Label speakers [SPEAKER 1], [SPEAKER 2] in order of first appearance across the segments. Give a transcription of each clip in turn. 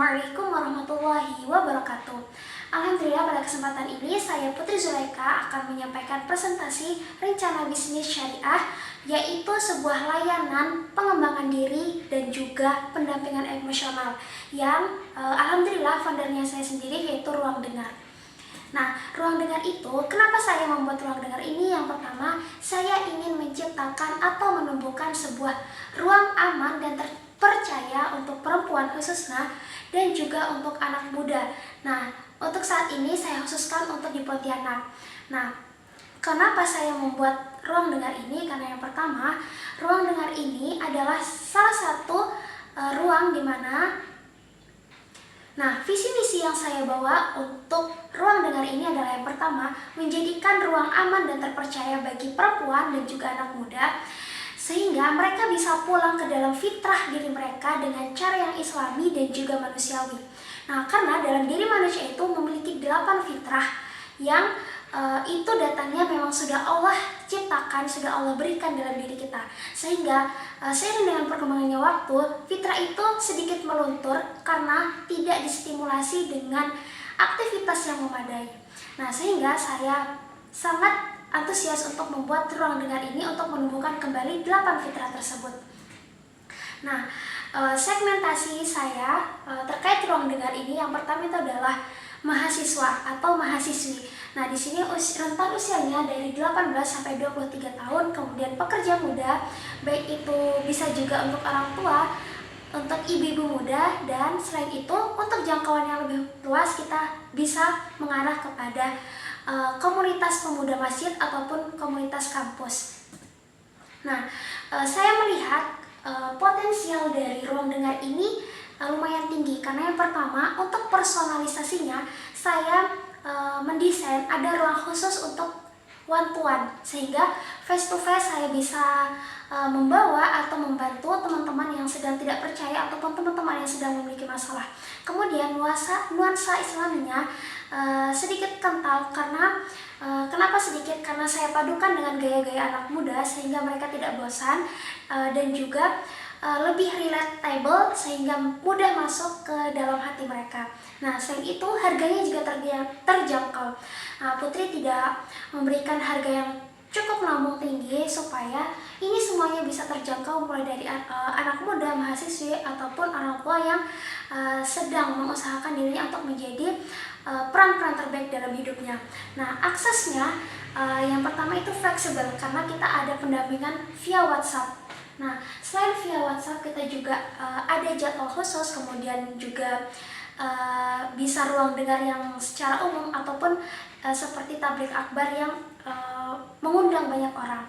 [SPEAKER 1] Assalamualaikum warahmatullahi wabarakatuh. Alhamdulillah, pada kesempatan ini saya Putri Zulaika akan menyampaikan presentasi rencana bisnis syariah, yaitu sebuah layanan pengembangan diri dan juga pendampingan emosional yang alhamdulillah foundernya saya sendiri, yaitu Ruang Dengar. Nah, Ruang Dengar itu, kenapa saya membuat Ruang Dengar ini? Yang pertama, saya ingin menciptakan atau menumbuhkan sebuah ruang aman dan terpercaya untuk perempuan khususnya dan juga untuk anak muda. Nah, untuk saat ini saya khususkan untuk di Pontianak. Nah, kenapa saya membuat Ruang Dengar ini? Karena yang pertama, Ruang Dengar ini adalah salah satu ruang di mana visi misi yang saya bawa untuk Ruang Dengar ini adalah yang pertama, menjadikan ruang aman dan terpercaya bagi perempuan dan juga anak muda, sehingga mereka bisa pulang ke dalam fitrah diri mereka dengan cara yang islami dan juga manusiawi. Nah, karena dalam diri manusia itu memiliki 8 fitrah yang itu datangnya memang sudah Allah ciptakan, sudah Allah berikan dalam diri kita. Sehingga seiring dengan perkembangannya waktu, fitrah itu sedikit meluntur karena tidak distimulasi dengan aktivitas yang memadai. Nah, sehingga saya sangat antusias untuk membuat Ruang Dengar ini untuk menumbuhkan kembali 8 fitrah tersebut. Nah, segmentasi saya terkait Ruang Dengar ini yang pertama itu adalah mahasiswa atau mahasiswi. Nah, di sini rentan usianya dari 18 sampai 23 tahun, kemudian pekerja muda, baik itu bisa juga untuk orang tua, untuk ibu-ibu muda, dan selain itu untuk jangkauan yang lebih luas kita bisa mengarah kepada komunitas pemuda masjid ataupun komunitas kampus. Nah, saya melihat potensial dari Ruang Dengar ini lumayan tinggi karena yang pertama, untuk personalisasinya saya mendesain ada ruang khusus untuk one to one, sehingga face to face saya bisa membawa atau membantu teman-teman yang sedang tidak percaya ataupun teman-teman yang sedang memiliki masalah. Kemudian nuansa islaminya sedikit kental karena kenapa sedikit? Karena saya padukan dengan gaya-gaya anak muda sehingga mereka tidak bosan dan juga lebih relatable sehingga mudah masuk ke dalam hati mereka. Nah, selain itu harganya juga terjangkau. Nah, Putri tidak memberikan harga yang cukup melambung tinggi supaya ini semuanya bisa terjangkau mulai dari anak muda, mahasiswi ataupun orang tua yang sedang mengusahakan dirinya untuk menjadi peran-peran terbaik dalam hidupnya. Nah, aksesnya yang pertama itu fleksibel karena kita ada pendampingan via WhatsApp. Nah, selain via WhatsApp kita juga ada jadwal khusus, kemudian juga bisa Ruang Dengar yang secara umum ataupun seperti tablik akbar yang mengundang banyak orang.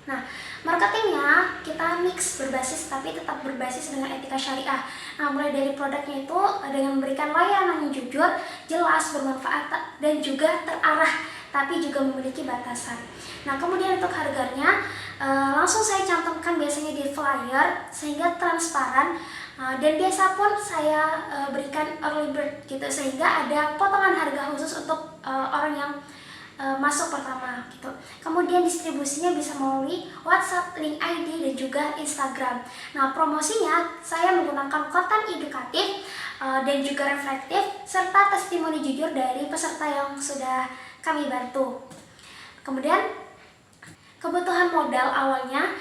[SPEAKER 1] Nah, marketingnya kita mix berbasis tapi tetap berbasis dengan etika syariah. Nah, mulai dari produknya itu dengan memberikan layanan yang jujur, jelas, bermanfaat dan juga terarah, tapi juga memiliki batasan. Nah, kemudian untuk harganya langsung saya cantumkan biasanya di flyer sehingga transparan, dan biasa pun saya berikan early bird gitu sehingga ada potongan harga khusus untuk orang yang masuk pertama gitu. Kemudian distribusinya bisa melalui WhatsApp, link ID dan juga Instagram. Nah, promosinya saya menggunakan konten edukatif dan juga reflektif serta testimoni jujur dari peserta yang sudah kami bantu. Kemudian kebutuhan modal awalnya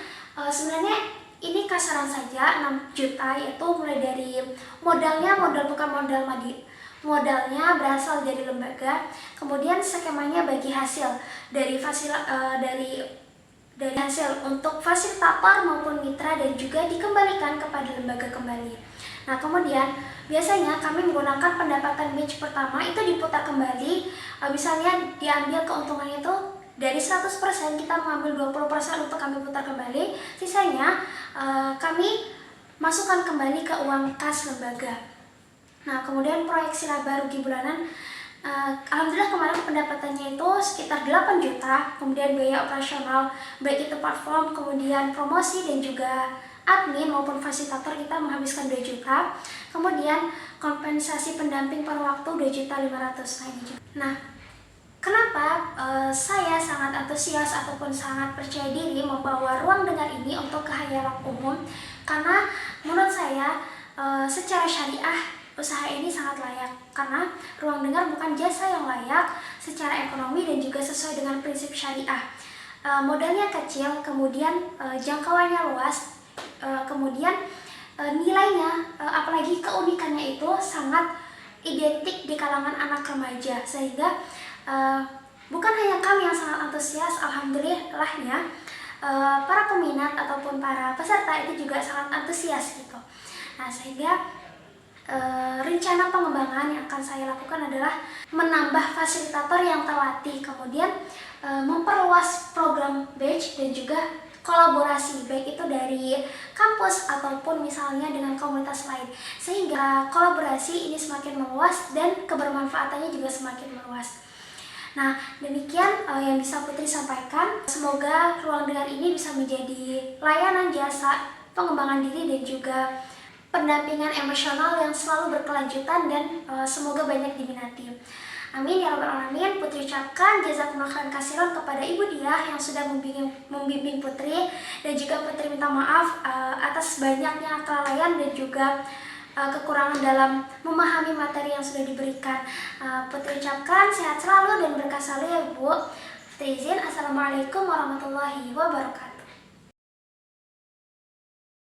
[SPEAKER 1] sebenarnya ini kasaran saja 6 juta, yaitu mulai dari modalnya bukan modal modalnya berasal dari lembaga, kemudian skemanya bagi hasil dari hasil untuk fasilitator maupun mitra dan juga dikembalikan kepada lembaga kembali. Nah, kemudian biasanya kami menggunakan pendapatan batch pertama itu diputar kembali, misalnya diambil keuntungannya itu dari 100% kita mengambil 20% untuk kami putar kembali, sisanya kami masukkan kembali ke uang kas lembaga. Nah, kemudian proyeksi laba rugi bulanan, alhamdulillah kemarin pendapatannya itu sekitar 8 juta, kemudian biaya operasional baik itu platform, kemudian promosi dan juga admin maupun fasilitator kita menghabiskan 2 juta, kemudian kompensasi pendamping per waktu 2.500.000. Nah, kenapa saya sangat antusias ataupun sangat percaya diri membawa Ruang Dengar ini untuk khayalak umum? Karena menurut saya secara syariah usaha ini sangat layak karena ruang dengar bukan jasa yang layak secara ekonomi dan juga sesuai dengan prinsip syariah. Modalnya kecil, kemudian jangkauannya luas, kemudian nilainya, apalagi keunikannya itu sangat identik di kalangan anak remaja, sehingga bukan hanya kami yang sangat antusias, alhamdulillahnya para peminat ataupun para peserta itu juga sangat antusias gitu. Nah, sehingga rencana pengembangan yang akan saya lakukan adalah menambah fasilitator yang terlatih, kemudian memperluas program batch dan juga kolaborasi, baik itu dari kampus ataupun misalnya dengan komunitas lain, sehingga kolaborasi ini semakin meluas dan kebermanfaatannya juga semakin meluas. Nah, demikian yang bisa Putri sampaikan. Semoga ruang dengar ini bisa menjadi layanan jasa pengembangan diri dan juga pendampingan emosional yang selalu berkelanjutan dan semoga banyak diminati. Amin ya rabbal alamin. Putri ucapkan jazakumullah khairan katsiran kepada Ibu Diah yang sudah membimbing Putri, dan juga Putri minta maaf atas banyaknya kelalaian dan juga kekurangan dalam memahami materi yang sudah diberikan. Putri ucapkan sehat selalu dan berkah selalu ya Bu. Putri izin, assalamualaikum warahmatullahi wabarakatuh.